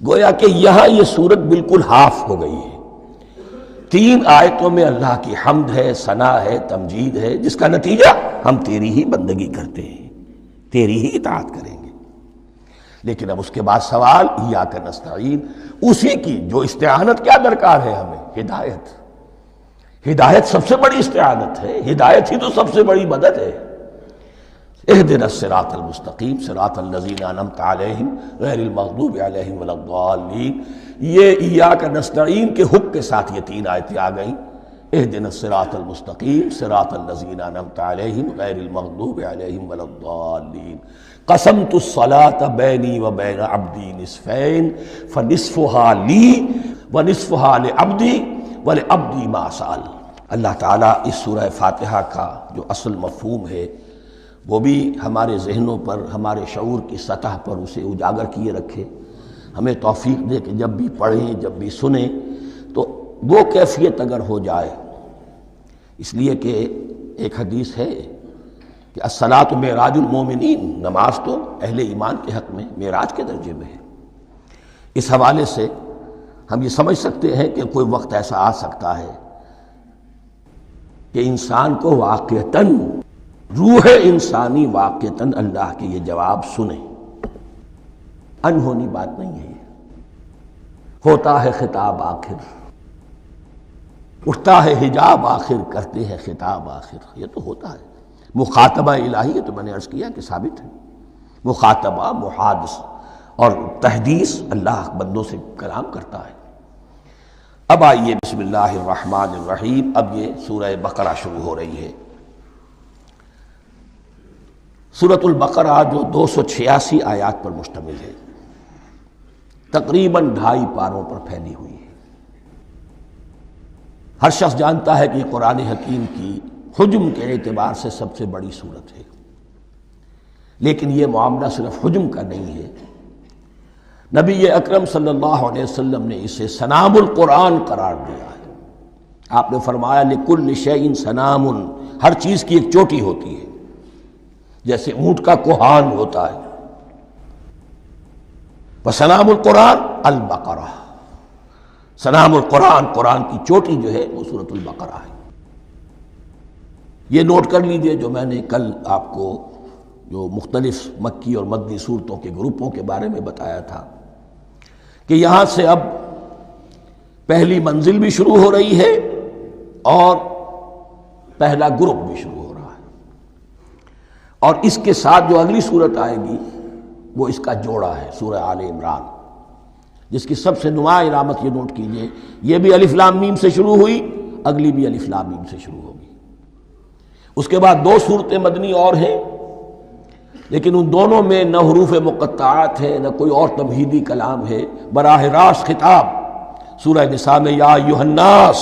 گویا کہ یہاں یہ صورت بالکل ہاف ہو گئی ہے۔ 3 آیتوں میں اللہ کی حمد ہے، ثنا ہے، تمجید ہے، جس کا نتیجہ ہم تیری ہی بندگی کرتے ہیں، تیری ہی اطاعت کریں گے۔ لیکن اب اس کے بعد سوال ایاک نستعین، اسی کی جو استعانت کیا درکار ہے ہمیں؟ ہدایت۔ ہدایت سب سے بڑی استعانت ہے، ہدایت ہی تو سب سے بڑی مدد ہے۔ اہدنا الصراط المستقیم صراط الذین انعمت علیہم غیر المغضوب علیہم ولا الضالین۔ یہ ایاک نستعین کے حکم کے ساتھ یہ 3 آیتیں آ گئیں۔ اہدنا الصراط المستقیم صراط الذین انعمت علیہم غیر المغضوب علیہم ولا الضالین۔ قسمت الصلاة بینی و بین عبدی نصفین فنصفها لی ونصفها لعبدی ولعبدی ما سأل۔ اللہ تعالیٰ اس سورہ فاتحہ کا جو اصل مفہوم ہے وہ بھی ہمارے ذہنوں پر، ہمارے شعور کی سطح پر اسے اجاگر کیے رکھے، ہمیں توفیق دے کہ جب بھی پڑھیں، جب بھی سنیں تو وہ کیفیت اگر ہو جائے۔ اس لیے کہ ایک حدیث ہے کہ الصلاۃ معراج المومنین، نماز تو اہل ایمان کے حق میں معراج کے درجے میں ہے۔ اس حوالے سے ہم یہ سمجھ سکتے ہیں کہ کوئی وقت ایسا آ سکتا ہے کہ انسان کو واقعتاً، روح انسانی واقعتاً اللہ کے یہ جواب سنے۔ انہونی بات نہیں ہے یہ، ہوتا ہے خطاب آخر، اٹھتا ہے حجاب آخر، کرتے ہیں خطاب آخر، یہ تو ہوتا ہے۔ مخاطبہ الہی، یہ تو میں نے عرض کیا کہ ثابت ہے، مخاطبہ، محادث اور تحدیث، اللہ بندوں سے کلام کرتا ہے۔ اب آئیے بسم اللہ الرحمن الرحیم، اب یہ سورہ بقرہ شروع ہو رہی ہے۔ سورۃ البقرہ جو 286 آیات پر مشتمل ہے، تقریباً 2.5 پاروں پر پھیلی ہوئی ہے۔ ہر شخص جانتا ہے کہ یہ قرآن حکیم کی حجم کے اعتبار سے سب سے بڑی سورت ہے، لیکن یہ معاملہ صرف حجم کا نہیں ہے۔ نبی اکرم صلی اللہ علیہ وسلم نے اسے سنام القرآن قرار دیا ہے۔ آپ نے فرمایا لکل شیء سنام، ہر چیز کی ایک چوٹی ہوتی ہے، جیسے اونٹ کا کوہان ہوتا ہے۔ وسنام القرآن البقرہ، سنام القرآن، قرآن کی چوٹی جو ہے وہ سورۃ البقرہ ہے۔ یہ نوٹ کر لیجئے جو میں نے کل آپ کو جو مختلف مکی اور مدنی صورتوں کے گروپوں کے بارے میں بتایا تھا کہ یہاں سے اب پہلی منزل بھی شروع ہو رہی ہے اور پہلا گروپ بھی شروع ہو رہا ہے، اور اس کے ساتھ جو اگلی صورت آئے گی وہ اس کا جوڑا ہے، سورہ آل عمران، جس کی سب سے نمایاں علامت یہ نوٹ کیجئے، یہ بھی الف لام میم سے شروع ہوئی، اگلی بھی الف لام میم سے شروع ہوگی۔ اس کے بعد 2 صورتیں مدنی اور ہیں، لیکن ان دونوں میں نہ حروف مقطعات ہے، نہ کوئی اور تمہیدی کلام ہے، براہ راست خطاب۔ سورہ نساء میں یا ایھا الناس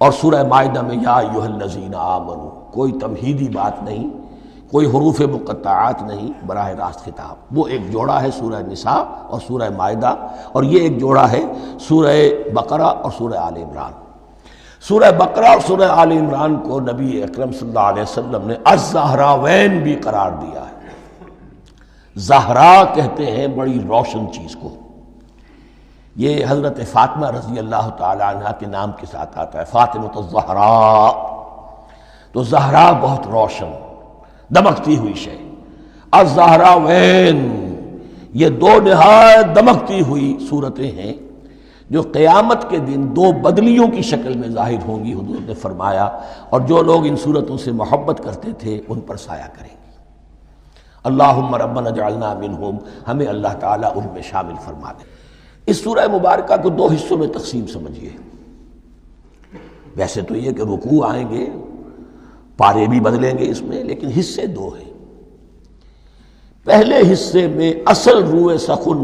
اور سورہ مائدہ میں یا ایھا الذین آمنوا، کوئی تمہیدی بات نہیں، کوئی حروف مقطعات نہیں، براہ راست خطاب۔ وہ ایک جوڑا ہے سورہ نساء اور سورہ مائدہ، اور یہ ایک جوڑا ہے سورہ بقرہ اور سورہ آل عمران۔ سورہ بقرہ اور سورہ آل عمران کو نبی اکرم صلی اللہ علیہ وسلم نے الزہراوین بھی قرار دیا ہے۔ زہرا کہتے ہیں بڑی روشن چیز کو، یہ حضرت فاطمہ رضی اللہ تعالی عنہ کے نام کے ساتھ آتا ہے، فاطمۃ الزہراء، تو زہرا بہت روشن، دمکتی ہوئی شے۔ الزہراوین، یہ 2 نہایت دمکتی ہوئی صورتیں ہیں جو قیامت کے دن 2 بدلیوں کی شکل میں ظاہر ہوں گی، حضور نے فرمایا، اور جو لوگ ان صورتوں سے محبت کرتے تھے ان پر سایہ کریں گی۔ اللہم ربنا اجعلنا منہم، ہمیں اللہ تعالیٰ ان میں شامل فرما دے۔ اس سورہ مبارکہ کو 2 حصوں میں تقسیم سمجھیے۔ ویسے تو یہ کہ رکوع آئیں گے، پارے بھی بدلیں گے اس میں، لیکن حصے 2 ہیں۔ پہلے حصے میں اصل روح سخن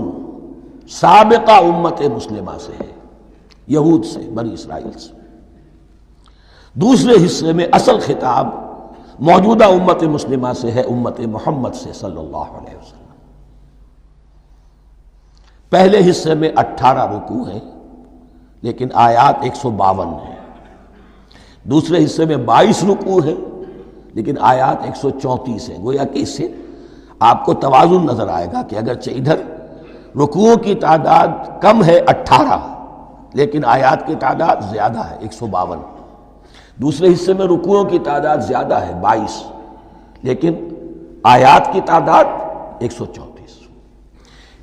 سابقہ امت مسلمہ سے ہے، یہود سے، بنی اسرائیل سے۔ دوسرے حصے میں اصل خطاب موجودہ امت مسلمہ سے ہے، امت محمد سے صلی اللہ علیہ وسلم۔ پہلے حصے میں 18 رکوع ہیں، لیکن آیات 152 ہیں۔ دوسرے حصے میں 22 رکوع ہیں، لیکن آیات 134 ہیں۔ گویا کہ اس سے آپ کو توازن نظر آئے گا کہ اگرچہ ادھر رکوعوں کی تعداد کم ہے 18، لیکن آیات کی تعداد زیادہ ہے 152۔ دوسرے حصے میں رکوعوں کی تعداد زیادہ ہے 22، لیکن آیات کی تعداد 134۔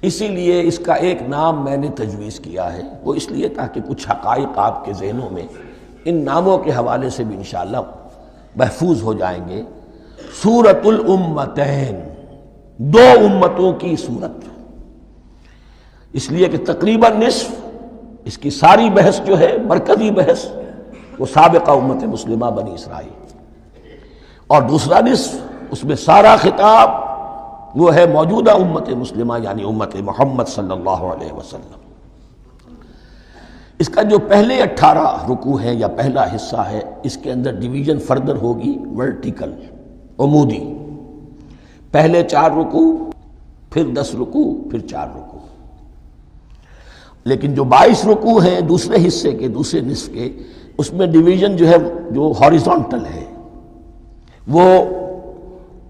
اسی لیے اس کا ایک نام میں نے تجویز کیا ہے، وہ اس لیے تاکہ کچھ حقائق آپ کے ذہنوں میں ان ناموں کے حوالے سے بھی انشاءاللہ محفوظ ہو جائیں گے۔ سورۃ الامتین، دو امتوں کی سورت، اس لیے کہ تقریباً نصف اس کی ساری بحث جو ہے، مرکزی بحث، وہ سابقہ امت مسلمہ بنی اسرائیل، اور دوسرا نصف اس میں سارا خطاب وہ ہے موجودہ امت مسلمہ یعنی امت محمد صلی اللہ علیہ وسلم۔ اس کا جو پہلے 18 رکوع ہے یا پہلا حصہ ہے، اس کے اندر ڈویژن فردر ہوگی ورٹیکل، عمودی، پہلے 4 رکوع، پھر 10 رکوع، پھر 4 رکوع۔ لیکن جو 22 رکوع ہیں دوسرے حصے کے، دوسرے نصف کے، اس میں ڈویژن جو ہے جو ہاریزونٹل ہے، وہ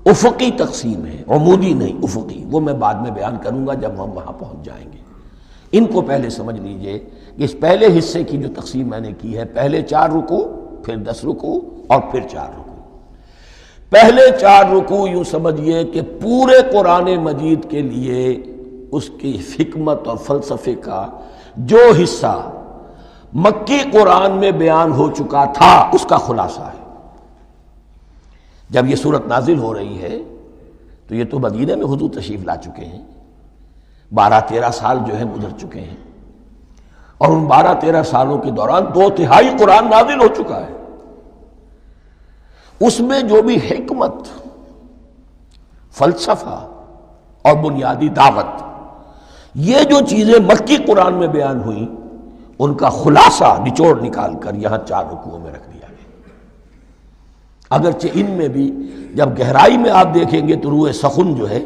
افقی تقسیم ہے، عمودی نہیں، افقی۔ وہ میں بعد میں بیان کروں گا جب ہم وہاں پہنچ جائیں گے۔ ان کو پہلے سمجھ لیجئے کہ اس پہلے حصے کی جو تقسیم میں نے کی ہے، پہلے 4 رکوع، پھر 10 رکوع، اور پھر 4 رکوع۔ پہلے 4 رکوع یوں سمجھیے کہ پورے قرآن مجید کے لیے اس کی حکمت اور فلسفے کا جو حصہ مکی قرآن میں بیان ہو چکا تھا اس کا خلاصہ ہے۔ جب یہ صورت نازل ہو رہی ہے تو یہ تو مدینہ میں حضور تشریف لا چکے ہیں، 12-13 سال جو ہے گزر چکے ہیں، اور ان 12-13 سالوں کے دوران 2/3 قرآن نازل ہو چکا ہے۔ اس میں جو بھی حکمت، فلسفہ اور بنیادی دعوت، یہ جو چیزیں مکی قرآن میں بیان ہوئیں، ان کا خلاصہ نچوڑ نکال کر یہاں 4 رکوعوں میں رکھ دیا گیا۔ اگرچہ ان میں بھی جب گہرائی میں آپ دیکھیں گے تو روح سخن جو ہے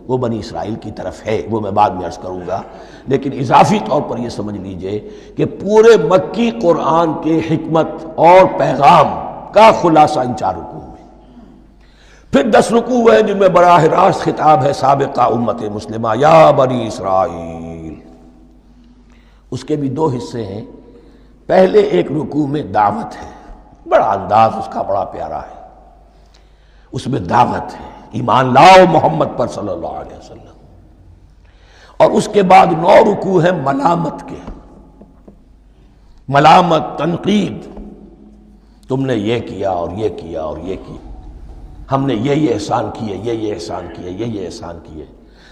وہ بنی اسرائیل کی طرف ہے، وہ میں بعد میں عرض کروں گا، لیکن اضافی طور پر یہ سمجھ لیجئے کہ پورے مکی قرآن کے حکمت اور پیغام کا خلاصہ ان 4 رکوعوں میں۔ پھر 10 رکوع ہے جن میں براہ راست خطاب ہے سابقہ امت مسلمہ، یا بنی اسرائیل۔ اس کے بھی 2 حصے ہیں۔ پہلے ایک رکوع میں دعوت ہے، بڑا انداز اس کا بڑا پیارا ہے، اس میں دعوت ہے، ایمان لاؤ محمد پر صلی اللہ علیہ وسلم۔ اور اس کے بعد 9 رکوع ہیں ملامت کے، ملامت، تنقید، تم نے یہ کیا اور یہ کیا اور یہ کیا، ہم نے یہ احسان کیے، یہ احسان کیے، یہ احسان کیے،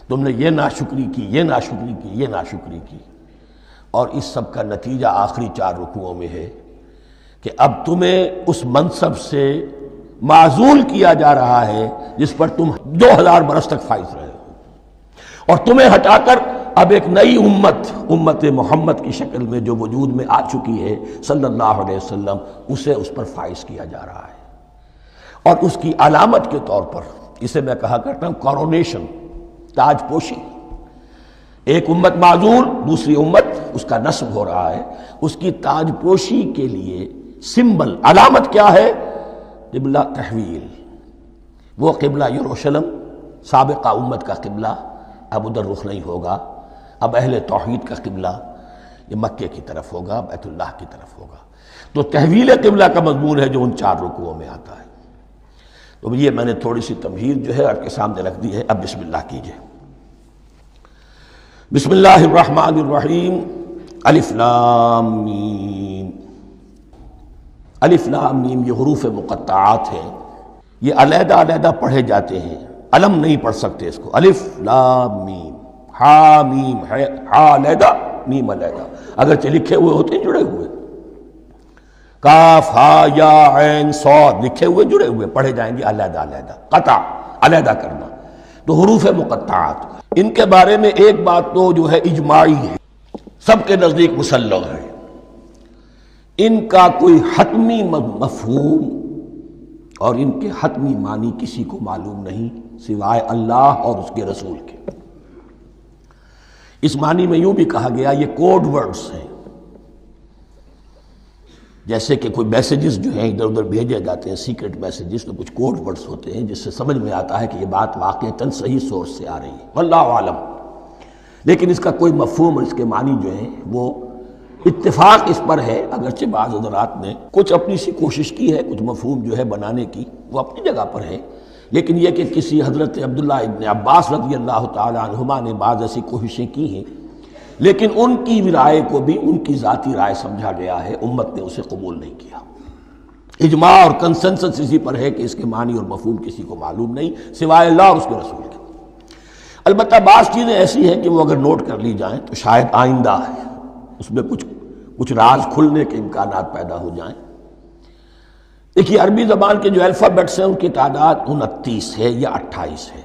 تم نے یہ ناشکری کی، یہ ناشکری کی، یہ ناشکری کی۔ اور اس سب کا نتیجہ آخری 4 رکوعوں میں ہے کہ اب تمہیں اس منصب سے معزول کیا جا رہا ہے جس پر تم 2000 برس تک فائز رہے ہو، اور تمہیں ہٹا کر اب ایک نئی امت محمد کی شکل میں جو وجود میں آ چکی ہے صلی اللہ علیہ وسلم، اسے اس پر فائز کیا جا رہا ہے۔ اور اس کی علامت کے طور پر اسے میں کہا کرتا ہوں کورونیشن، تاج پوشی۔ ایک امت معزول، دوسری امت اس کا نصب ہو رہا ہے، اس کی تاج پوشی کے لیے سمبل، علامت کیا ہے؟ قبلہ تحویل۔ وہ قبلہ یروشلم، سابقہ امت کا قبلہ، اب ادھر رخ نہیں ہوگا، اب اہل توحید کا قبلہ یہ مکے کی طرف ہوگا، بیت اللہ کی طرف ہوگا۔ تو تحویل قبلہ کا مضمون ہے جو ان 4 رکوعوں میں آتا ہے۔ تو یہ میں نے تھوڑی سی تمہید جو ہے آپ کے سامنے رکھ دی ہے۔ اب بسم اللہ کیجئے۔ بسم اللہ الرحمن الرحیم، الف لام میم۔ الف لام میم یہ حروف مقطعات ہیں، یہ علیحدہ علیحدہ پڑھے جاتے ہیں، علم نہیں پڑھ سکتے اس کو۔ الف لام میم، ہا میم ہے، ہا علیحدہ میم علیحدہ، اگرچہ لکھے ہوئے ہوتے ہیں جڑے ہوئے، کاف ہا یا عین صاد لکھے ہوئے جڑے ہوئے، پڑھے جائیں گے علیحدہ علیحدہ، قطع علیحدہ کرنا۔ تو حروف مقطعات، ان کے بارے میں ایک بات تو جو ہے اجماعی ہے، سب کے نزدیک مسلم ہے، ان کا کوئی حتمی مفہوم اور ان کے حتمی معنی کسی کو معلوم نہیں سوائے اللہ اور اس کے رسول کے۔ اس معنی میں یوں بھی کہا گیا یہ کوڈ ورڈز ہیں، جیسے کہ کوئی میسیجز جو ہیں ادھر ادھر بھیجے جاتے ہیں، سیکرٹ میسیجز، تو کچھ کوڈ ورڈز ہوتے ہیں جس سے سمجھ میں آتا ہے کہ یہ بات واقعتاً صحیح سورس سے آ رہی ہے، واللہ عالم۔ لیکن اس کا کوئی مفہوم اور اس کے معنی جو ہیں وہ اتفاق اس پر ہے، اگرچہ بعض حضرات نے کچھ اپنی سی کوشش کی ہے، کچھ مفہوم جو ہے بنانے کی، وہ اپنی جگہ پر ہے، لیکن یہ کہ کسی حضرت عبداللہ ابن عباس رضی اللہ تعالی عنہما نے بعض ایسی کوششیں کی ہیں، لیکن ان کی رائے کو بھی ان کی ذاتی رائے سمجھا گیا ہے، امت نے اسے قبول نہیں کیا۔ اجماع اور کنسنسس اسی پر ہے کہ اس کے معنی اور مفہوم کسی کو معلوم نہیں سوائے اللہ اور اس کے رسول کے۔ البتہ بعض چیزیں ایسی ہیں کہ وہ اگر نوٹ کر لی جائیں تو شاید آئندہ اس میں کچھ راز کھلنے کے امکانات پیدا ہو جائیں۔ دیکھیے عربی زبان کے جو الفابیٹس ہیں ان کی تعداد 29 ہے یا 28 ہے،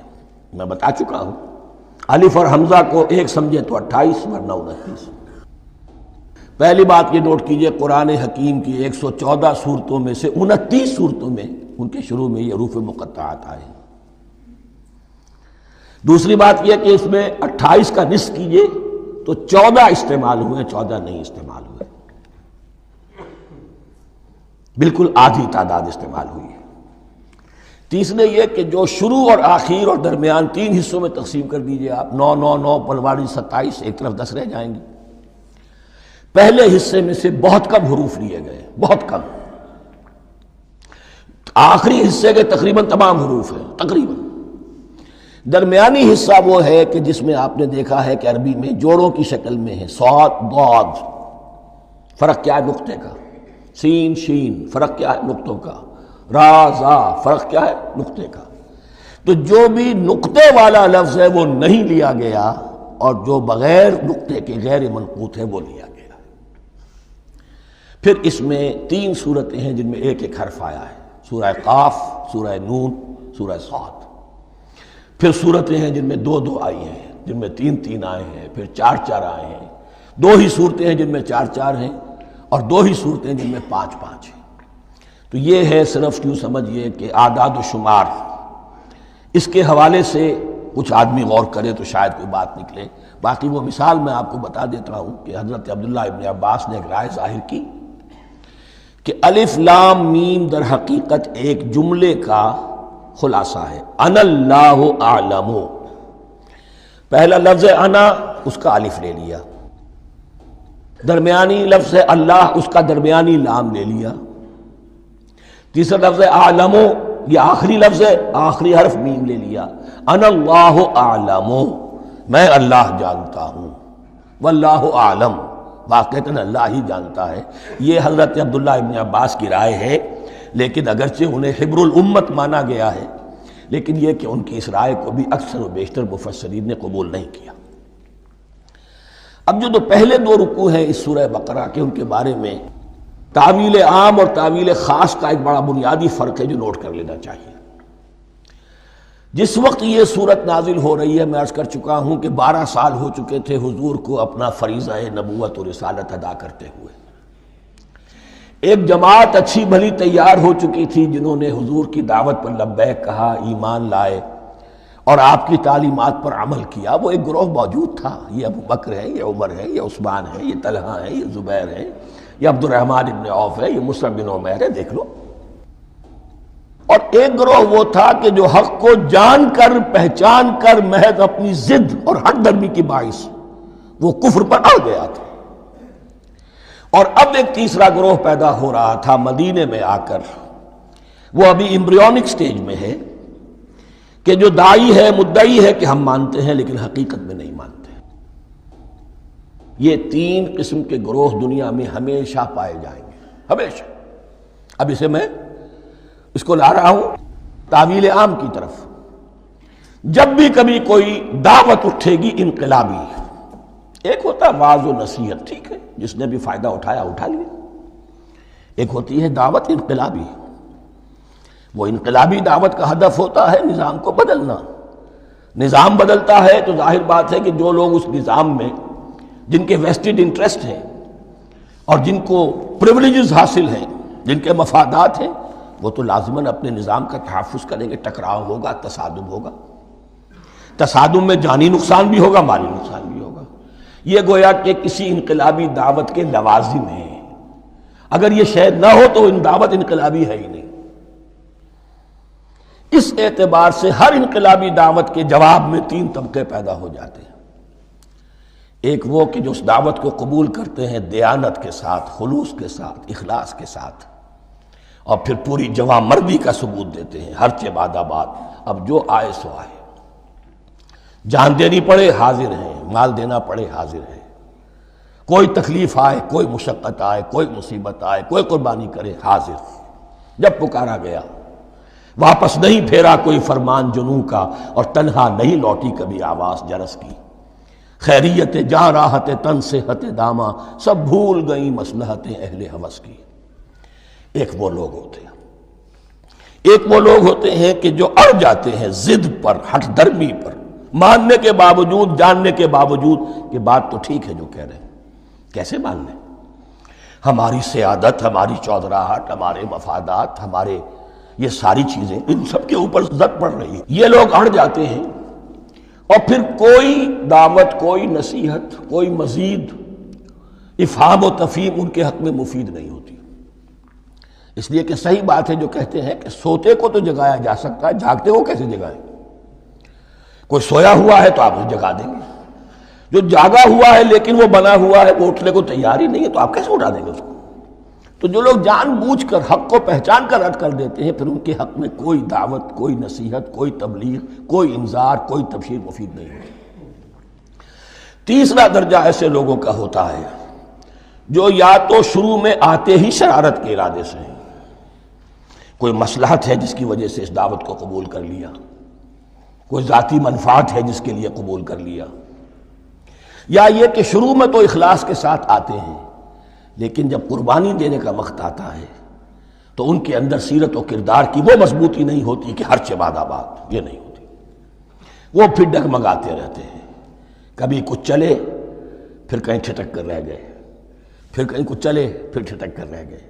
میں بتا چکا ہوں۔ الف اور حمزہ کو ایک سمجھے تو 28 ورنہ 29۔ پہلی بات یہ نوٹ کیجئے، قرآن حکیم کی 114 سورتوں میں سے 29 سورتوں میں ان کے شروع میں یہ حروف مقطعات آئے ہیں۔ دوسری بات یہ کہ اس میں 28 کا نصف کیجئے تو 14 استعمال ہوئے، 14 نہیں استعمال ہوئے، بالکل آدھی تعداد استعمال ہوئی ہے۔ تیسرے یہ کہ جو شروع اور آخر اور درمیان 3 حصوں میں تقسیم کر دیجئے آپ، 9 9 9 پلواڑی 27، ایک طرف 10 رہ جائیں گے۔ پہلے حصے میں سے بہت کم حروف لیے گئے، بہت کم۔ آخری حصے کے تقریباً تمام حروف ہیں، تقریباً۔ درمیانی حصہ وہ ہے کہ جس میں آپ نے دیکھا ہے کہ عربی میں جوڑوں کی شکل میں ہے، صاد ضاد، فرق کیا ہے نقطے کا، سین شین، فرق کیا ہے نقطوں کا، را زا، فرق کیا ہے نقطے کا۔ تو جو بھی نقطے والا لفظ ہے وہ نہیں لیا گیا، اور جو بغیر نقطے کے غیر منقوط ہے وہ لیا گیا۔ پھر اس میں 3 صورتیں ہیں جن میں ایک ایک حرف آیا ہے، سورہ قاف، سورہ نون، سورہ صاد۔ پھر صورتیں ہیں جن میں 2 2 آئی ہیں، جن میں 3 3 آئے ہیں، پھر 4 4 آئے ہیں، 2 ہی صورتیں ہیں جن میں 4 4 ہیں، اور 2 ہی صورتیں جن میں 5 5 ہیں۔ تو یہ ہے صرف یوں سمجھیے کہ اعداد و شمار۔ اس کے حوالے سے کچھ آدمی غور کرے تو شاید کوئی بات نکلے۔ باقی وہ مثال میں آپ کو بتا دیتا ہوں کہ حضرت عبداللہ ابن عباس نے ایک رائے ظاہر کی کہ الف لام میم در حقیقت ایک جملے کا خلاصہ ہے، انا اللہ اعلم۔ پہلا لفظ ہے انا، اس کا الف لے لیا، درمیانی لفظ ہے اللہ، اس کا درمیانی لام لے لیا، تیسرا لفظ ہے اعلم، یہ آخری لفظ ہے، آخری حرف میم لے لیا، انا اللہ اعلم، میں اللہ جانتا ہوں، واللہ اعلم، واقعتاً اللہ ہی جانتا ہے۔ یہ حضرت عبداللہ ابن عباس کی رائے ہے، لیکن اگرچہ انہیں حبر الامت مانا گیا ہے، لیکن یہ کہ ان کی اس رائے کو بھی اکثر و بیشتر مفسرین نے قبول نہیں کیا۔ اب جو پہلے 2 رکوع ہیں اس سورہ بقرہ کے، ان کے بارے میں تعویل عام اور تعویل خاص کا ایک بڑا بنیادی فرق ہے جو نوٹ کر لینا چاہیے۔ جس وقت یہ صورت نازل ہو رہی ہے، میں عرض کر چکا ہوں کہ 12 سال ہو چکے تھے حضور کو اپنا فریضہ نبوت و رسالت ادا کرتے ہوئے۔ ایک جماعت اچھی بھلی تیار ہو چکی تھی جنہوں نے حضور کی دعوت پر لبیک کہا، ایمان لائے اور آپ کی تعلیمات پر عمل کیا۔ وہ ایک گروہ موجود تھا، یہ ابو بکر ہے، یہ عمر ہے، یہ عثمان ہے، یہ طلحہ ہے، یہ زبیر ہے، یہ عبد الرحمن ابن عوف ہے، یہ مصعب بن عمیر ہے، دیکھ لو۔ اور ایک گروہ وہ تھا کہ جو حق کو جان کر پہچان کر محض اپنی ضد اور حق درمی کی باعث وہ کفر پر اڑ گیا تھا۔ اور اب ایک تیسرا گروہ پیدا ہو رہا تھا مدینے میں آ کر، وہ ابھی ایمبریونک سٹیج میں ہے، کہ جو داعی ہے، مدعی ہے کہ ہم مانتے ہیں لیکن حقیقت میں نہیں مانتے۔ یہ 3 قسم کے گروہ دنیا میں ہمیشہ پائے جائیں گے، ہمیشہ۔ اب میں اس کو لا رہا ہوں تعویل عام کی طرف۔ جب بھی کبھی کوئی دعوت اٹھے گی انقلابی، ایک ہوتا ہے واعظ و نصیحت، ٹھیک ہے، جس نے بھی فائدہ اٹھایا اٹھا لیا۔ ایک ہوتی ہے دعوت انقلابی، وہ انقلابی دعوت کا ہدف ہوتا ہے نظام کو بدلنا۔ نظام بدلتا ہے تو ظاہر بات ہے کہ جو لوگ اس نظام میں جن کے ویسٹڈ انٹرسٹ ہیں اور جن کو پریولیجز حاصل ہیں، جن کے مفادات ہیں، وہ تو لازماً اپنے نظام کا تحفظ کریں گے۔ ٹکراؤ ہوگا، تصادم ہوگا، تصادم میں جانی نقصان بھی ہوگا، مالی نقصان بھی ہوگا۔ یہ گویا کہ کسی انقلابی دعوت کے لوازم ہیں۔ اگر یہ شاید نہ ہو تو ان دعوت انقلابی ہے ہی نہیں۔ اس اعتبار سے ہر انقلابی دعوت کے جواب میں 3 طبقے پیدا ہو جاتے ہیں۔ ایک وہ کہ جو اس دعوت کو قبول کرتے ہیں دیانت کے ساتھ، خلوص کے ساتھ، اخلاص کے ساتھ، اور پھر پوری جواں مردی کا ثبوت دیتے ہیں، ہر بعد آباد، اب جو آئے سو آئے، جان دینی پڑے حاضر ہیں، مال دینا پڑے حاضر ہیں، کوئی تکلیف آئے، کوئی مشقت آئے، کوئی مصیبت آئے، کوئی قربانی کرے حاضر۔ جب پکارا گیا واپس نہیں پھیرا کوئی فرمان جنوں کا، اور تنہا نہیں لوٹی کبھی آواز جرس کی، خیریت جاں راحت تن صحت داماں، سب بھول گئیں مصلحتیں اہل ہوس کی۔ ایک وہ لوگ ہوتے ہیں کہ جو اڑ جاتے ہیں ضد پر، ہٹ درمی پر، ماننے کے باوجود، جاننے کے باوجود کہ بات تو ٹھیک ہے جو کہہ رہے ہیں، کیسے مان لیں؟ ہماری سیادت، ہماری چودراہٹ، ہمارے مفادات، ہمارے یہ ساری چیزیں ان سب کے اوپر زد پڑ رہی ہے۔ یہ لوگ اڑ جاتے ہیں اور پھر کوئی دعوت، کوئی نصیحت، کوئی مزید افہام و تفہیم ان کے حق میں مفید نہیں ہوتی، اس لیے کہ صحیح بات ہے جو کہتے ہیں کہ سوتے کو تو جگایا جا سکتا ہے، جاگتے کو کیسے جگائیں؟ کوئی سویا ہوا ہے تو آپ اسے جگا دیں گے، جو جاگا ہوا ہے لیکن وہ بنا ہوا ہے، وہ اٹھنے کو تیار ہی نہیں ہے، تو آپ کیسے اٹھا دیں گے اس کو؟ تو جو لوگ جان بوجھ کر حق کو پہچان کر رد کر دیتے ہیں، پھر ان کے حق میں کوئی دعوت، کوئی نصیحت، کوئی تبلیغ، کوئی انذار، کوئی تبشیر مفید نہیں ہوتی۔ تیسرا درجہ ایسے لوگوں کا ہوتا ہے جو یا تو شروع میں آتے ہی شرارت کے ارادے سے ہیں، کوئی مصلحت ہے جس کی وجہ سے اس دعوت کو قبول کر لیا، کوئی ذاتی منفعت ہے جس کے لیے قبول کر لیا، یا یہ کہ شروع میں تو اخلاص کے ساتھ آتے ہیں لیکن جب قربانی دینے کا وقت آتا ہے تو ان کے اندر سیرت و کردار کی وہ مضبوطی نہیں ہوتی کہ ہر بعد آباد، یہ نہیں ہوتی، وہ پھر ڈگمگاتے رہتے ہیں، کبھی کچھ چلے پھر کہیں ٹھٹک کر رہ گئے، پھر کہیں کچھ چلے پھر ٹھٹک کر رہ گئے۔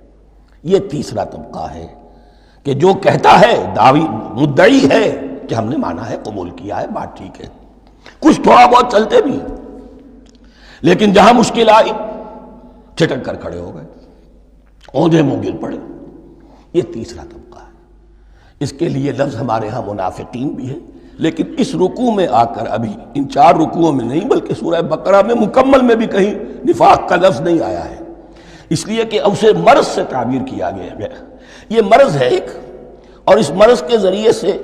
یہ تیسرا طبقہ ہے کہ جو کہتا ہے، دعوی مدعی ہے کہ ہم نے مانا ہے، قبول کیا ہے، بات ٹھیک ہے، کچھ تھوڑا بہت چلتے بھی ہیں، لیکن جہاں مشکل آئی ٹھٹک کر کھڑے ہو گئے، اوندھے منہ گر پڑے۔ یہ تیسرا طبقہ ہے۔ اس کے لیے لفظ ہمارے ہاں منافقین بھی ہے، لیکن اس رکوع میں آ کر ابھی ان 4 رکوعوں میں نہیں بلکہ سورہ بقرہ میں مکمل میں بھی کہیں نفاق کا لفظ نہیں آیا ہے، اس لیے کہ اسے مرض سے تعبیر کیا گیا ہے۔ یہ مرض ہے ایک، اور اس مرض کے ذریعے سے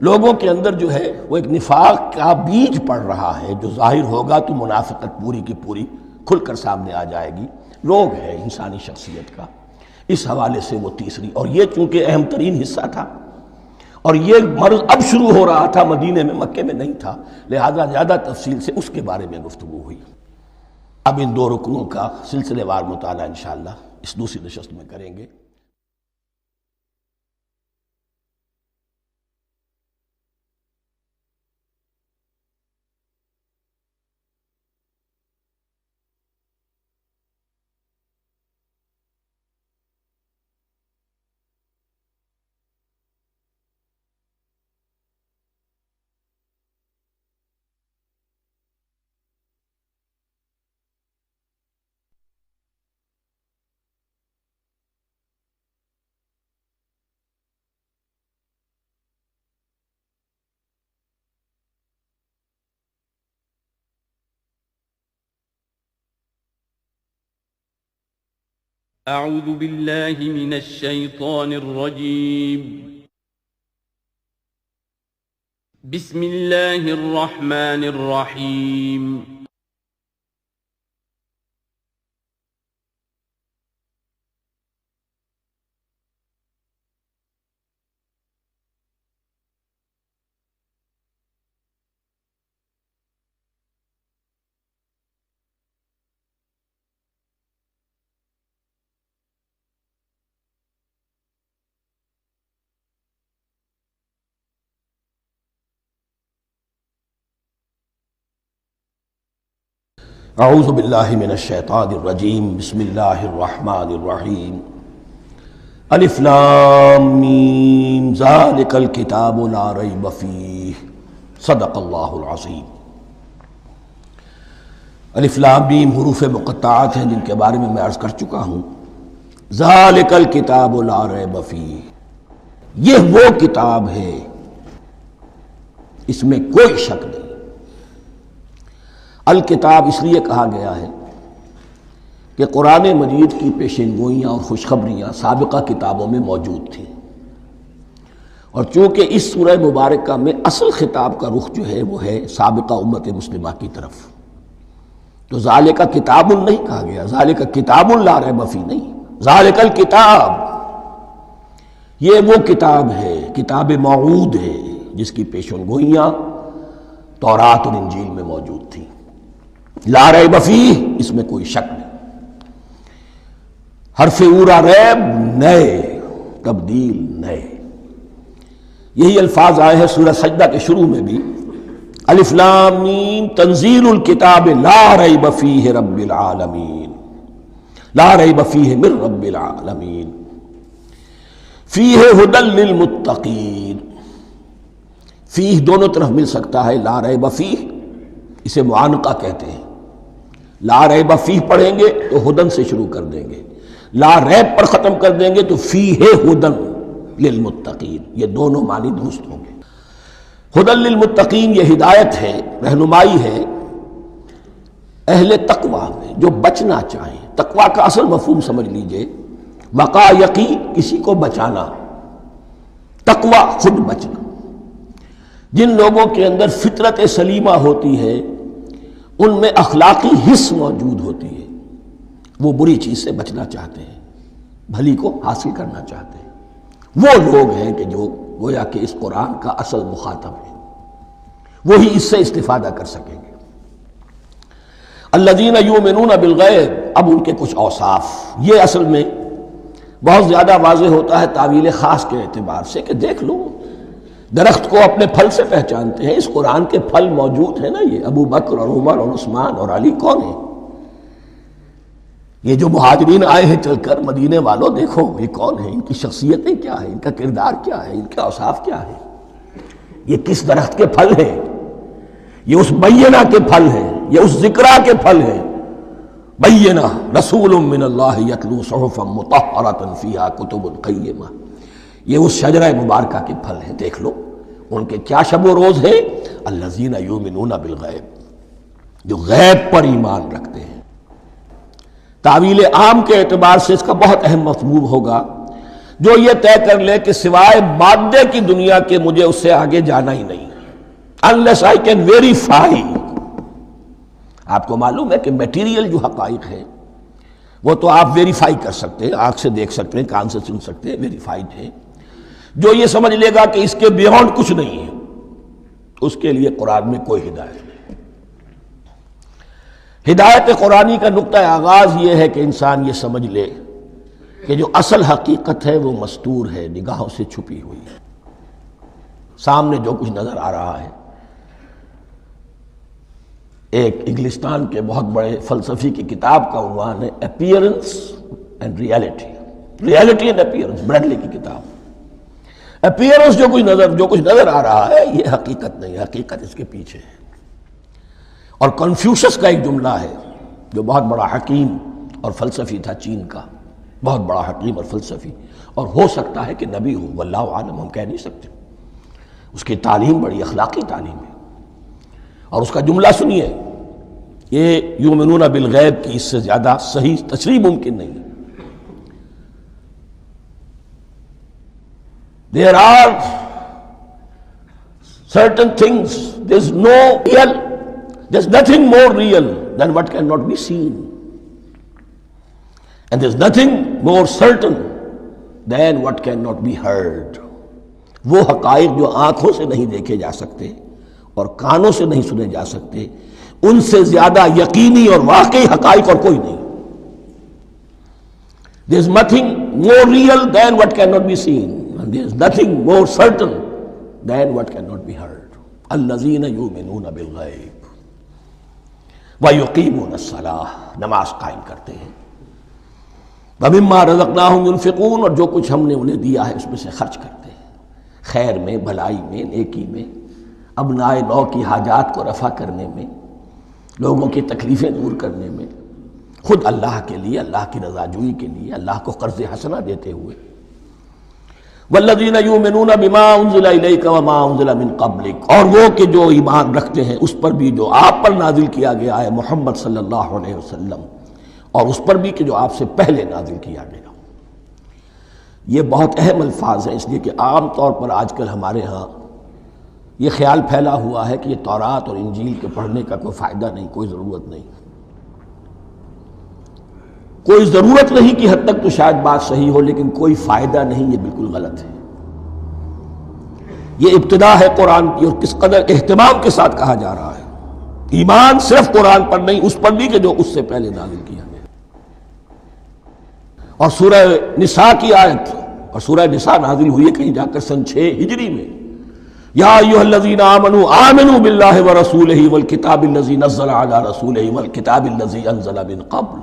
لوگوں کے اندر جو ہے وہ ایک نفاق کا بیج پڑ رہا ہے، جو ظاہر ہوگا تو منافقت پوری کی پوری کھل کر سامنے آ جائے گی۔ روگ ہے انسانی شخصیت کا، اس حوالے سے وہ تیسری، اور یہ چونکہ اہم ترین حصہ تھا اور یہ مرض اب شروع ہو رہا تھا، مدینے میں، مکے میں نہیں تھا، لہذا زیادہ تفصیل سے اس کے بارے میں گفتگو ہوئی۔ اب ان 2 رکنوں کا سلسلے وار مطالعہ انشاءاللہ اس دوسری نشست میں کریں گے۔ أعوذ بالله من الشيطان الرجيم. بسم الله الرحمن الرحيم. اعوذ باللہ من الشیطان الرجیم، بسم اللہ الرحمن الرحیم۔ الف لام میم، ذالک الکتاب لا ریب فیہ، صدق اللہ العظیم۔ الف لام میم حروف مقطعات ہیں جن کے بارے میں عرض کر چکا ہوں۔ ذالک الکتاب لا ریب فیہ، یہ وہ کتاب ہے، اس میں کوئی شک نہیں۔ الکتاب اس لیے کہا گیا ہے کہ قرآن مجید کی پیشین گوئیاں اور خوشخبریاں سابقہ کتابوں میں موجود تھیں، اور چونکہ اس سورہ مبارکہ میں اصل خطاب کا رخ جو ہے وہ ہے سابقہ امت مسلمہ کی طرف، تو ذالک کتاب نہیں کہا گیا، ذالک کتاب لا ریب فیہ نہیں، ذالک الکتاب یہ وہ کتاب ہے، کتاب موعود ہے جس کی پیشین گوئیاں تورات اور انجیل میں موجود تھیں، لا ریب فیہ اس میں کوئی شک نہیں، حرف اورا ریب نئے، تبدیل نئے، یہی الفاظ آئے ہیں سورہ سجدہ کے شروع میں بھی، الف لام میم تنزیل الکتاب لا ریب فیہ رب العالمین، لا ریب فیہ من رب العالمین، فیہ ھدی للمتقین، فیہ دونوں طرف مل سکتا ہے، لا ریب فیہ اسے معانقہ کہتے ہیں، لا ریب فیہ پڑھیں گے تو ھدی سے شروع کر دیں گے، لا ریب پر ختم کر دیں گے تو فیہ ھدی للمتقین، یہ دونوں معنی درست ہوں گے۔ ھدی للمتقین یہ ہدایت ہے، رہنمائی ہے اہل تقوی میں جو بچنا چاہیں۔ تقوی کا اصل مفہوم سمجھ لیجئے، وقا یقی کسی کو بچانا، تقوی خود بچنا۔ جن لوگوں کے اندر فطرت سلیمہ ہوتی ہے ان میں اخلاقی حس موجود ہوتی ہے، وہ بری چیز سے بچنا چاہتے ہیں، بھلی کو حاصل کرنا چاہتے ہیں، وہ لوگ ہیں کہ جو گویا کہ اس قرآن کا اصل مخاطب ہے، وہی اس سے استفادہ کر سکیں گے۔ الذین یؤمنون بالغیب، اب ان کے کچھ اوصاف، یہ اصل میں بہت زیادہ واضح ہوتا ہے تعویل خاص کے اعتبار سے کہ دیکھ لو درخت کو اپنے پھل سے پہچانتے ہیں، اس قرآن کے پھل موجود ہیں نا، یہ ابو بکر اور عمر اور عثمان اور علی کون ہیں؟ یہ جو مہاجرین آئے ہیں چل کر، مدینے والوں دیکھو یہ کون ہیں، ان کی شخصیتیں کیا ہیں، ان کا کردار کیا ہے، ان کے اوصاف کیا ہے، یہ کس درخت کے پھل ہیں، یہ اس بینہ کے پھل ہیں، یہ اس ذکرہ کے پھل ہیں، بینہ رسول من اللہ یتلو صحفا مطہرۃ فیہا کتب قیمہ، یہ اس شجرہ مبارکہ کے پھل ہیں، دیکھ لو ان کے کیا شب و روز ہیں، الذین یؤمنون بالغیب، جو غیب پر ایمان رکھتے ہیں۔ تعویل عام کے اعتبار سے اس کا بہت اہم مفہوم ہوگا، جو یہ طے کر لے کہ سوائے مادے کی دنیا کے مجھے اس سے آگے جانا ہی نہیں، unless I can verify۔ آپ کو معلوم ہے کہ میٹیریل جو حقائق ہے وہ تو آپ ویریفائی کر سکتے ہیں، آنکھ سے دیکھ سکتے ہیں، کان سے سن سکتے ہیں، ویریفائڈ ہے۔ جو یہ سمجھ لے گا کہ اس کے بیونڈ کچھ نہیں ہے، اس کے لیے قرآن میں کوئی ہدایت نہیں۔ ہدایت قرآنی کا نقطہ آغاز یہ ہے کہ انسان یہ سمجھ لے کہ جو اصل حقیقت ہے وہ مستور ہے، نگاہوں سے چھپی ہوئی ہے، سامنے جو کچھ نظر آ رہا ہے۔ ایک انگلستان کے بہت بڑے فلسفی کی کتاب کا عنوان ہے appearance and reality, reality and appearance, Bradley کی کتاب۔ اپیئرنس جو کچھ نظر آ رہا ہے یہ حقیقت نہیں، حقیقت اس کے پیچھے ہے۔ اور کنفیوشس کا ایک جملہ ہے جو بہت بڑا حکیم اور فلسفی تھا، چین کا بہت بڑا حکیم اور فلسفی، اور ہو سکتا ہے کہ نبی ہو، واللہ عالم، ہم کہہ نہیں سکتے، اس کی تعلیم بڑی اخلاقی تعلیم ہے۔ اور اس کا جملہ سنیے، یہ یؤمنون بالغیب کی اس سے زیادہ صحیح تشریح ممکن نہیں ہے۔ There are certain things, there's nothing more real than what cannot be seen, and there's nothing more certain than what cannot be heard۔ وہ حقائق جو آنکھوں سے نہیں دیکھے جا سکتے اور کانوں سے نہیں سنے جا سکتے، ان سے زیادہ یقینی اور واقعی حقائق اور کوئی نہیں۔ There's nothing more real than what cannot be seen, and there's nothing more certain than what cannot be heard۔ الذین یؤمنون بالغیب وَيُقِيمُونَ الصَّلَاةَ، نماز قائم کرتے ہیں، وَمِمَّا رَزَقْنَاهُمْ يُنْفِقُونَ، اور جو کچھ ہم نے انہیں دیا ہے اس میں سے خرچ کرتے ہیں، خیر میں، بھلائی میں، نیکی میں، ابناء نو کی حاجات کو رفع کرنے میں، لوگوں کی تکلیفیں دور کرنے میں، خود اللہ کے لیے، اللہ کی رضا جوئی کے لیے، اللہ کو قرض حسنہ دیتے ہوئے۔ والذین یؤمنون بما انزل الیک وما انزل من قبلک، اور وہ کہ جو ایمان رکھتے ہیں اس پر بھی جو آپ پر نازل کیا گیا ہے محمد صلی اللہ علیہ وسلم، اور اس پر بھی کہ جو آپ سے پہلے نازل کیا گیا۔ یہ بہت اہم الفاظ ہیں، اس لیے کہ عام طور پر آج کل ہمارے ہاں یہ خیال پھیلا ہوا ہے کہ یہ تورات اور انجیل کے پڑھنے کا کوئی فائدہ نہیں، کوئی ضرورت نہیں۔ کوئی ضرورت نہیں کی حد تک تو شاید بات صحیح ہو، لیکن کوئی فائدہ نہیں، یہ بالکل غلط ہے۔ یہ ابتدا ہے قرآن کی، اور کس قدر اہتمام کے ساتھ کہا جا رہا ہے۔ ایمان صرف قرآن پر نہیں، اس پر بھی کہ جو اس سے پہلے نازل کیا گیا۔ اور سورہ نساء کی آیت، اور سورہ نساء نازل ہوئی ہے کہیں جا کر سن 6 ہجری میں، یا ایھا الذین آمنوا آمنوا باللہ ورسولہ والکتاب الذی نزل علی رسولہ والکتاب الذی انزل من قبل۔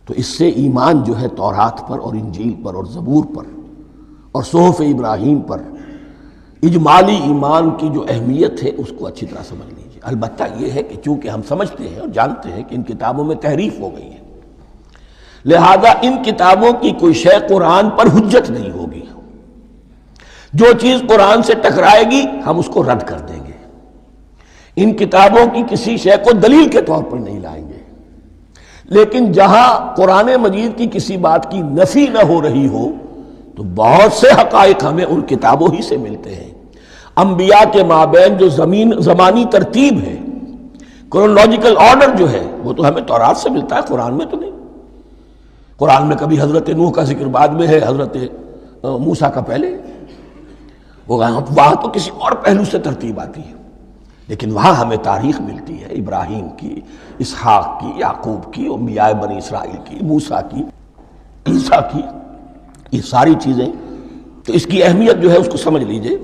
تو اس سے ایمان جو ہے تورات پر اور انجیل پر اور زبور پر اور صحف ابراہیم پر، اجمالی ایمان کی جو اہمیت ہے اس کو اچھی طرح سمجھ لیجیے۔ البتہ یہ ہے کہ چونکہ ہم سمجھتے ہیں اور جانتے ہیں کہ ان کتابوں میں تحریف ہو گئی ہے، لہذا ان کتابوں کی کوئی شے قرآن پر حجت نہیں ہوگی۔ جو چیز قرآن سے ٹکرائے گی ہم اس کو رد کر دیں گے، ان کتابوں کی کسی شے کو دلیل کے طور پر نہیں لائیں گے۔ لیکن جہاں قرآن مجید کی کسی بات کی نفی نہ ہو رہی ہو تو بہت سے حقائق ہمیں ان کتابوں ہی سے ملتے ہیں۔ انبیاء کے مابین جو زمانی ترتیب ہے، کرونالوجیکل آرڈر جو ہے، وہ تو ہمیں تورات سے ملتا ہے، قرآن میں تو نہیں۔ قرآن میں کبھی حضرت نوح کا ذکر بعد میں ہے، حضرت موسیٰ کا پہلے، وہاں تو کسی اور پہلو سے ترتیب آتی ہے، لیکن وہاں ہمیں تاریخ ملتی ہے ابراہیم کی، اسحاق کی، یعقوب کی، انبیاء بنی اسرائیل کی، موسیٰ کی، عیسیٰ کی، یہ ساری چیزیں۔ تو اس کی اہمیت جو ہے اس کو سمجھ لیجئے۔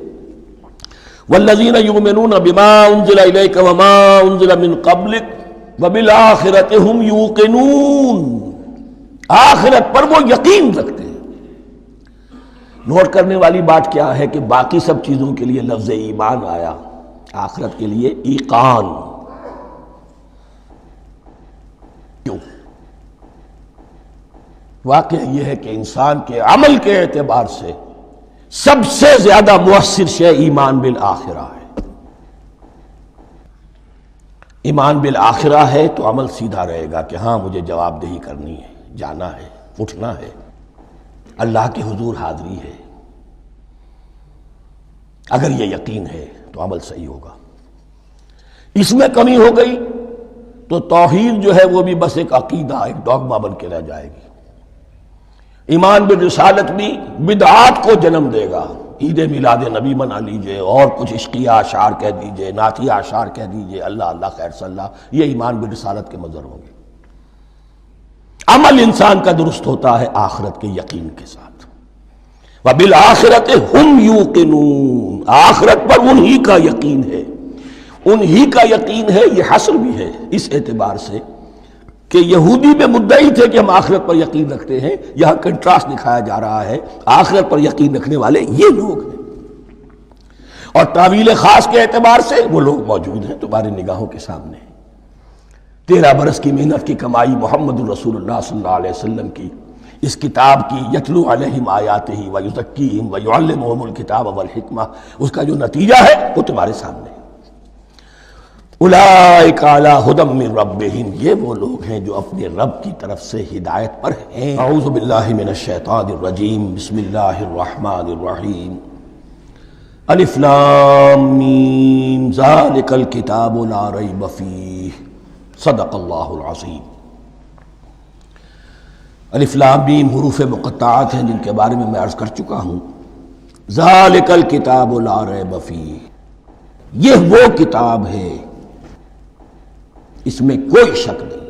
والذین یؤمنون بما انزل الیک وما انزل من قبلک وبالآخرۃ ھم یوقنون، آخرت پر وہ یقین رکھتے ہیں۔ نوٹ کرنے والی بات کیا ہے کہ باقی سب چیزوں کے لیے لفظ ایمان آیا، آخرت کے لیے ایقان کیوں؟ واقعہ یہ ہے کہ انسان کے عمل کے اعتبار سے سب سے زیادہ مؤثر شے ایمان بالآخرہ ہے۔ ایمان بالآخرہ ہے تو عمل سیدھا رہے گا کہ ہاں مجھے جواب دہی کرنی ہے، جانا ہے، اٹھنا ہے، اللہ کے حضور حاضری ہے۔ اگر یہ یقین ہے تو عمل صحیح ہوگا۔ اس میں کمی ہو گئی تو توحید جو ہے وہ بھی بس ایک عقیدہ، ایک ڈوگما بن کے رہ جائے گی۔ ایمان بالرسالت بھی بدعات کو جنم دے گا۔ عید میلاد نبی منا لیجئے اور کچھ عشقیہ اشعار کہہ دیجئے، نعتیہ اشعار کہہ دیجئے، اللہ اللہ خیر صلی اللہ، یہ ایمان بالرسالت کے مظہر ہوں گے۔ عمل انسان کا درست ہوتا ہے آخرت کے یقین کے ساتھ۔ وبالآخرۃ ھم یوقنون، آخرت پر انہی کا یقین ہے، انہی کا یقین ہے۔ یہ حصر بھی ہے اس اعتبار سے کہ یہودی میں مدعی تھے کہ ہم آخرت پر یقین رکھتے ہیں، یہاں کنٹراسٹ دکھایا جا رہا ہے، آخرت پر یقین رکھنے والے یہ لوگ ہیں۔ اور تعویل خاص کے اعتبار سے وہ لوگ موجود ہیں تمہاری نگاہوں کے سامنے۔ 13 برس کی محنت کی کمائی محمد الرسول اللہ صلی اللہ علیہ وسلم کی، اس کتاب کی، یتلو علیہم آیاتہ ویزکیہم ویعلمہم الکتاب والحکمہ، اس کا جو نتیجہ ہے وہ تمہارے سامنے ہے۔ اولئک علی ھدی من ربہم، یہ وہ لوگ ہیں جو اپنے رب کی طرف سے ہدایت پر ہیں۔ اعوذ باللہ من الشیطان الرجیم، بسم اللہ الرحمن الرحیم۔ الف لام میم، ذالک الکتاب لا ریب فیہ، صدق اللہ العظیم۔ الف لام میم حروف مقطعات ہیں جن کے بارے میں عرض کر چکا ہوں۔ ذالک الکتاب لا ریب فیہ، یہ وہ کتاب ہے اس میں کوئی شک نہیں۔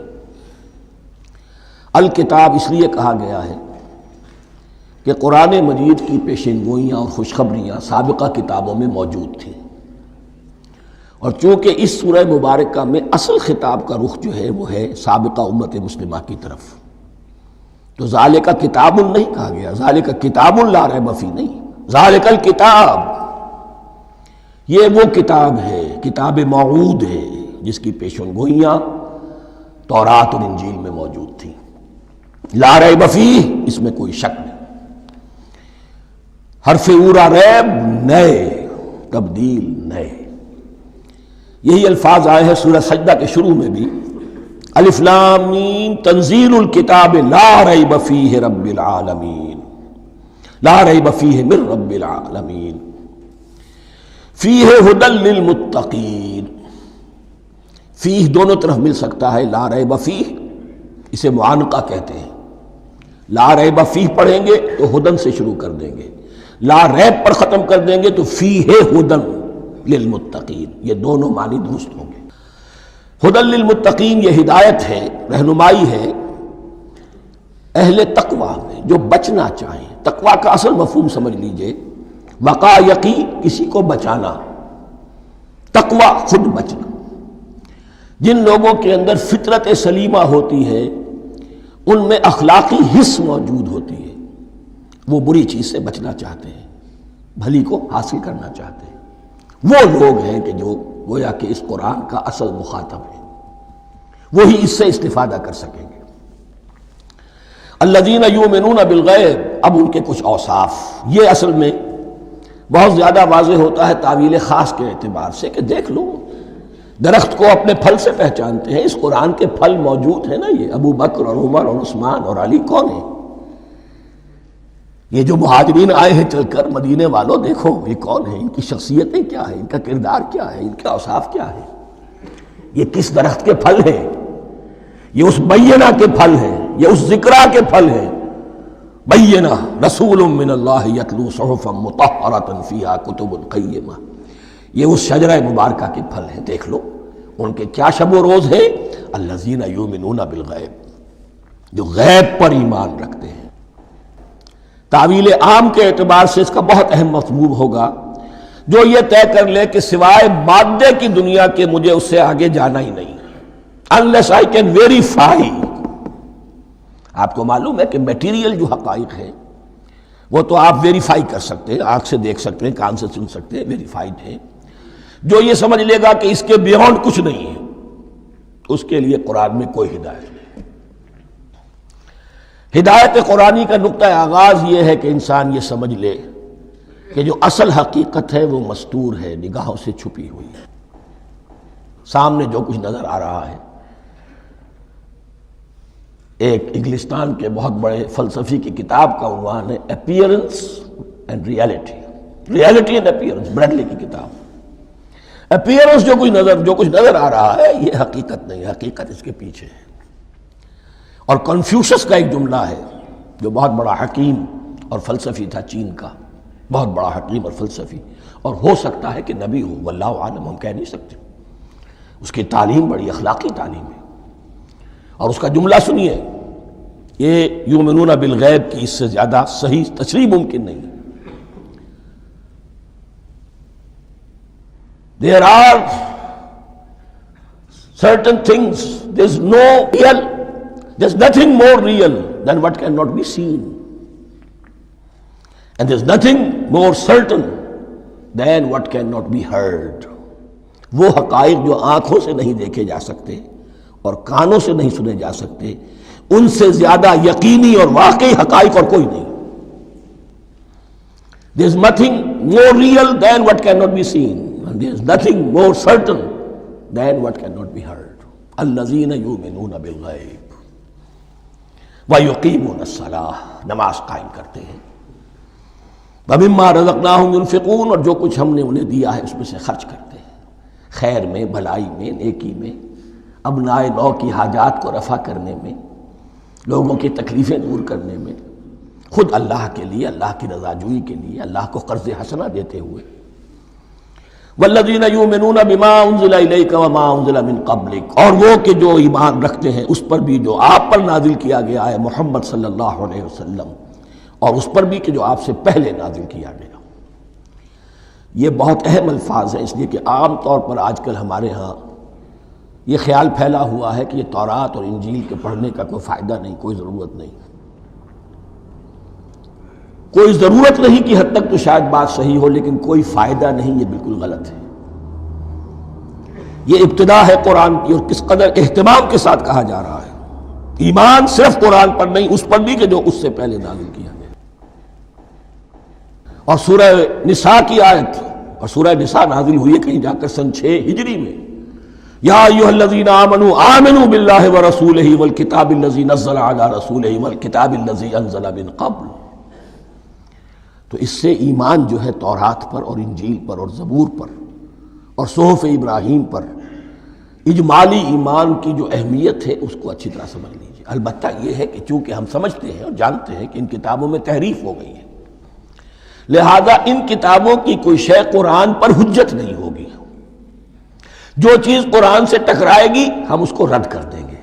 الکتاب اس لیے کہا گیا ہے کہ قرآن مجید کی پیشین گوئیاں اور خوشخبریاں سابقہ کتابوں میں موجود تھیں، اور چونکہ اس سورہ مبارکہ میں اصل خطاب کا رخ جو ہے وہ ہے سابقہ امت مسلمہ کی طرف، تو ذالک کتاب نہیں کہا گیا، ذالک کتاب لا ریب فیہ نہیں، ذالک الکتاب، یہ وہ کتاب ہے، کتاب موعود ہے جس کی پیشن گوئیاں تورات اور انجیل میں موجود تھیں۔ لا ریب فیہ، اس میں کوئی شک نہیں۔ حرف اورا ریب نئے، تبدیل نئے. یہی الفاظ آئے ہیں سورہ سجدہ کے شروع میں بھی، الف لام میم تنزیل الکتاب لا ریب فیہ رب العالمین، لا ریب فیہ من رب العالمین، فیہ ھدی للمتقین. فیہ دونوں طرف مل سکتا ہے، لا ریب فیہ اسے معانقہ کہتے ہیں. لا ریب فیہ پڑھیں گے تو ہدن سے شروع کر دیں گے، لا ریب پر ختم کر دیں گے تو فیہ ھدی للمتقین. یہ دونوں معنی درست ہوں گے. ھدی للمتقین یہ ہدایت ہے، رہنمائی ہے اہل تقویٰ میں جو بچنا چاہیں. تقویٰ کا اصل مفہوم سمجھ لیجئے، وقا یقی کسی کو بچانا، تقویٰ خود بچنا. جن لوگوں کے اندر فطرت سلیمہ ہوتی ہے، ان میں اخلاقی حس موجود ہوتی ہے، وہ بری چیز سے بچنا چاہتے ہیں، بھلی کو حاصل کرنا چاہتے ہیں. وہ لوگ ہیں کہ جو گویا کہ اس قرآن کا اصل مخاطب ہے، وہی اس سے استفادہ کر سکیں گے. الذین یؤمنون بالغیب، اب ان کے کچھ اوصاف یہ اصل میں بہت زیادہ واضح ہوتا ہے تعویل خاص کے اعتبار سے کہ دیکھ لو درخت کو اپنے پھل سے پہچانتے ہیں. اس قرآن کے پھل موجود ہیں نا، یہ ابو بکر اور عمر اور عثمان اور علی کون ہیں؟ یہ جو مہاجرین آئے ہیں چل کر، مدینے والوں دیکھو یہ کون ہیں، ان کی شخصیتیں کیا ہیں، ان کا کردار کیا ہے، ان کے اوصاف کیا ہے، یہ کس درخت کے پھل ہیں؟ یہ اس بینہ کے پھل ہیں، یہ اس ذکرہ کے پھل ہیں. بینہ رسول من اللہ یتلو صحفا مطہرۃ فیہا کتب قیمہ، یہ اس شجرہ مبارکہ کے پھل ہیں. دیکھ لو ان کے کیا شب و روز ہیں، الذین یؤمنون بالغیب، جو غیب پر ایمان رکھتے ہیں. تعویل عام کے اعتبار سے اس کا بہت اہم مفہوم ہوگا جو یہ طے کر لے کہ سوائے مادے کی دنیا کے مجھے اس سے آگے جانا ہی نہیں، unless I can verify. آپ کو معلوم ہے کہ میٹیریل جو حقائق ہیں وہ تو آپ ویریفائی کر سکتے ہیں، آنکھ سے دیکھ سکتے ہیں، کان سے سن سکتے ہیں، ویریفائڈ ہیں. جو یہ سمجھ لے گا کہ اس کے بیونڈ کچھ نہیں ہے، اس کے لیے قرآن میں کوئی ہدایت نہیں. ہدایت قرآنی کا نقطہ آغاز یہ ہے کہ انسان یہ سمجھ لے کہ جو اصل حقیقت ہے وہ مستور ہے، نگاہوں سے چھپی ہوئی ہے. سامنے جو کچھ نظر آ رہا ہے، ایک انگلستان کے بہت بڑے فلسفی کی کتاب کا عنوان ہے appearance and reality, reality and appearance, Bradley کی کتاب. اپیئرنس جو کچھ نظر آ رہا ہے یہ حقیقت نہیں، حقیقت اس کے پیچھے ہے. اور کنفیوشس کا ایک جملہ ہے جو بہت بڑا حکیم اور فلسفی تھا، چین کا بہت بڑا حکیم اور فلسفی، اور ہو سکتا ہے کہ نبی ہو، واللہ عالم، ہم کہہ نہیں سکتے. اس کی تعلیم بڑی اخلاقی تعلیم ہے. اور اس کا جملہ سنیے، یہ یؤمنون بالغیب کی اس سے زیادہ صحیح تشریح ممکن نہیں. There are certain things, there's nothing more real than what cannot be seen. And there's nothing more certain than what cannot be heard. وہ حقائق جو آنکھوں سے نہیں دیکھے جا سکتے اور کانوں سے نہیں سنے جا سکتے، ان سے زیادہ یقینی اور واقعی حقائق اور کوئی نہیں. There's nothing more real than what cannot be seen. And there's nothing more certain than what cannot be heard. الذین یؤمنون بالغیب ویقیمون الصلاۃ، نماز قائم کرتے ہیں. ومما رزقناہم ينفقون، اور جو کچھ ہم نے انہیں دیا ہے اس میں سے خرچ کرتے ہیں، خیر میں، بھلائی میں، نیکی میں، ابناء نو کی حاجات کو رفع کرنے میں، لوگوں کی تکلیفیں دور کرنے میں، خود اللہ کے لیے، اللہ کی رضا جوئی کے لیے، اللہ کو قرض حسنہ دیتے ہوئے. والذین یؤمنون بما انزل الیک وما انزل من قبلک، اور وہ کہ جو ایمان رکھتے ہیں اس پر بھی جو آپ پر نازل کیا گیا ہے محمد صلی اللہ علیہ وسلم، اور اس پر بھی کہ جو آپ سے پہلے نازل کیا گیا. یہ بہت اہم الفاظ ہیں، اس لیے کہ عام طور پر آج کل ہمارے ہاں یہ خیال پھیلا ہوا ہے کہ یہ تورات اور انجیل کے پڑھنے کا کوئی فائدہ نہیں، کوئی ضرورت نہیں. کوئی ضرورت نہیں کی حد تک تو شاید بات صحیح ہو، لیکن کوئی فائدہ نہیں، یہ بالکل غلط ہے. یہ ابتدا ہے قرآن کی، اور کس قدر اہتمام کے ساتھ کہا جا رہا ہے. ایمان صرف قرآن پر نہیں، اس پر بھی کہ جو اس سے پہلے نازل کیا گیا. اور سورہ نساء کی آیت، اور سورہ نساء نازل ہوئی ہے کہیں جا کر سن 6 ہجری میں، یا ایھا الذین آمنوا آمنوا باللہ ورسولہ والکتاب الذی نزل علی رسولہ والکتاب الذی انزل من قبل۔ تو اس سے ایمان جو ہے تورات پر اور انجیل پر اور زبور پر اور صحف ابراہیم پر، اجمالی ایمان کی جو اہمیت ہے اس کو اچھی طرح سمجھ لیجیے۔ البتہ یہ ہے کہ چونکہ ہم سمجھتے ہیں اور جانتے ہیں کہ ان کتابوں میں تحریف ہو گئی ہے، لہذا ان کتابوں کی کوئی شے قرآن پر حجت نہیں ہوگی۔ جو چیز قرآن سے ٹکرائے گی ہم اس کو رد کر دیں گے،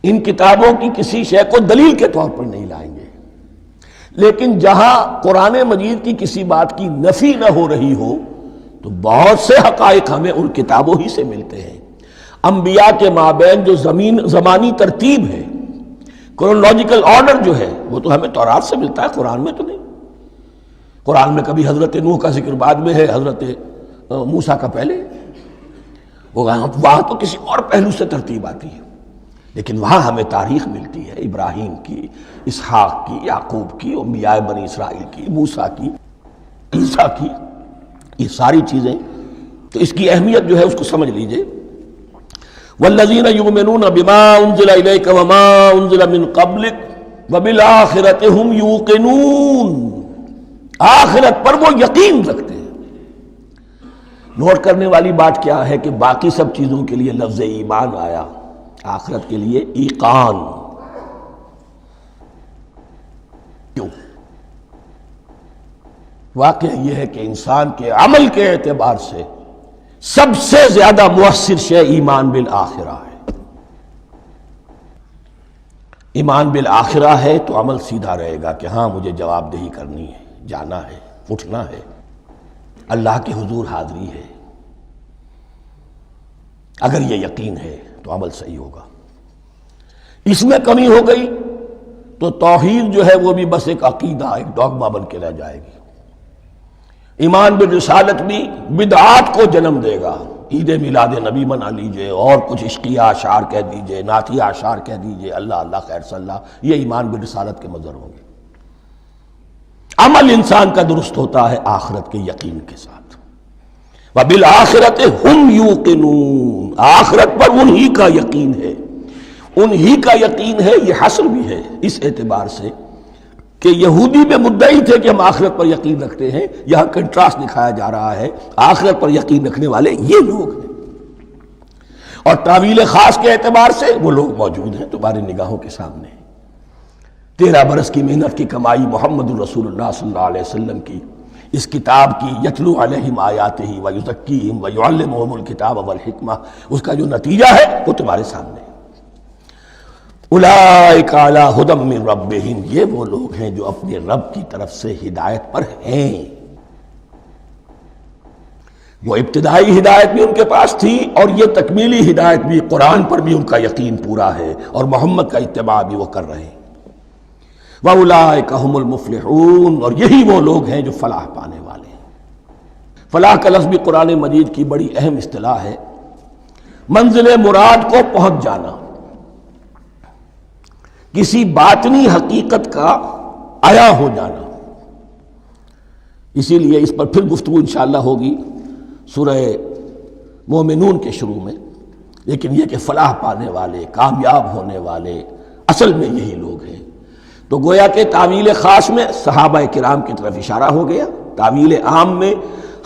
ان کتابوں کی کسی شے کو دلیل کے طور پر نہیں لائیں گے۔ لیکن جہاں قرآن مجید کی کسی بات کی نفی نہ ہو رہی ہو تو بہت سے حقائق ہمیں ان کتابوں ہی سے ملتے ہیں۔ انبیاء کے مابین جو زمانی ترتیب ہے، کرونالوجیکل آرڈر جو ہے، وہ تو ہمیں تورات سے ملتا ہے، قرآن میں تو نہیں۔ قرآن میں کبھی حضرت نوح کا ذکر بعد میں ہے، حضرت موسیٰ کا پہلے، وہاں تو کسی اور پہلو سے ترتیب آتی ہے، لیکن وہاں ہمیں تاریخ ملتی ہے ابراہیم کی، اسحاق کی، یعقوب کی، انبیاء بنی اسرائیل کی، موسیٰ کی، عیسیٰ کی، یہ ساری چیزیں۔ تو اس کی اہمیت جو ہے اس کو سمجھ لیجئے۔ والذین یؤمنون بما انزل الیک وما انزل من قبلک وبالآخرۃ ھم یوقنون، آخرت پر وہ یقین رکھتے ہیں۔ نوٹ کرنے والی بات کیا ہے کہ باقی سب چیزوں کے لیے لفظ ایمان آیا، آخرت کے لیے ایقان کیوں؟ واقعہ یہ ہے کہ انسان کے عمل کے اعتبار سے سب سے زیادہ مؤثر شے ایمان بالآخرہ ہے۔ ایمان بالآخرہ ہے تو عمل سیدھا رہے گا کہ ہاں مجھے جواب دہی کرنی ہے، جانا ہے، اٹھنا ہے، اللہ کے حضور حاضری ہے۔ اگر یہ یقین ہے تو عمل صحیح ہوگا۔ اس میں کمی ہو گئی تو توحید جو ہے وہ بھی بس ایک عقیدہ، ایک ڈوگما بن کے رہ جائے گی۔ ایمان بالرسالت بھی بدعات کو جنم دے گا۔ عید میلاد نبی منا لیجئے اور کچھ عشقیہ اشعار کہہ دیجئے، نعتیہ اشعار کہہ دیجئے، اللہ اللہ خیر صلی اللہ، یہ ایمان بالرسالت کے مظہر ہوں گے۔ عمل انسان کا درست ہوتا ہے آخرت کے یقین کے ساتھ۔ وَبِالْآخِرَةِ هُمْ يُوقِنُونَ، آخرت پر انہی کا یقین ہے، انہی کا یقین ہے۔ یہ حصر بھی ہے اس اعتبار سے کہ یہودی میں مدعی تھے کہ ہم آخرت پر یقین رکھتے ہیں، یہاں کنٹراسٹ دکھایا جا رہا ہے، آخرت پر یقین رکھنے والے یہ لوگ ہیں۔ اور تعویل خاص کے اعتبار سے وہ لوگ موجود ہیں تمہاری نگاہوں کے سامنے۔ 13 برس کی محنت کی کمائی محمد الرسول اللہ صلی اللہ علیہ وسلم کی، اس کتاب کی، یتلو علیہم آیاتہ ویزکیہم ویعلمہم الکتاب والحکمہ، اس کا جو نتیجہ ہے وہ تمہارے سامنے ہے۔ اولئک علی ھدی من ربہم، یہ وہ لوگ ہیں جو اپنے رب کی طرف سے ہدایت پر ہیں۔ وہ ابتدائی ہدایت بھی ان کے پاس تھی اور یہ تکمیلی ہدایت بھی، قرآن پر بھی ان کا یقین پورا ہے اور محمد کا اتباع بھی وہ کر رہے ہیں۔ وَأُولَٰئِكَ هُمُ الْمُفْلِحُونَ، اور یہی وہ لوگ ہیں جو فلاح پانے والے ہیں۔ فلاح کا لفظ بھی قرآن مجید کی بڑی اہم اصطلاح ہے، منزل مراد کو پہنچ جانا، کسی باطنی حقیقت کا عیا ہو جانا۔ اسی لیے اس پر پھر گفتگو انشاءاللہ ہوگی سورہ مومنون کے شروع میں، لیکن یہ کہ فلاح پانے والے، کامیاب ہونے والے اصل میں یہی لوگ ہیں۔ تو گویا کہ تعویل خاص میں صحابہ کرام کی طرف اشارہ ہو گیا، تعویل عام میں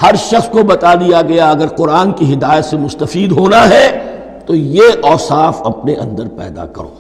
ہر شخص کو بتا دیا گیا اگر قرآن کی ہدایت سے مستفید ہونا ہے تو یہ اوصاف اپنے اندر پیدا کرو۔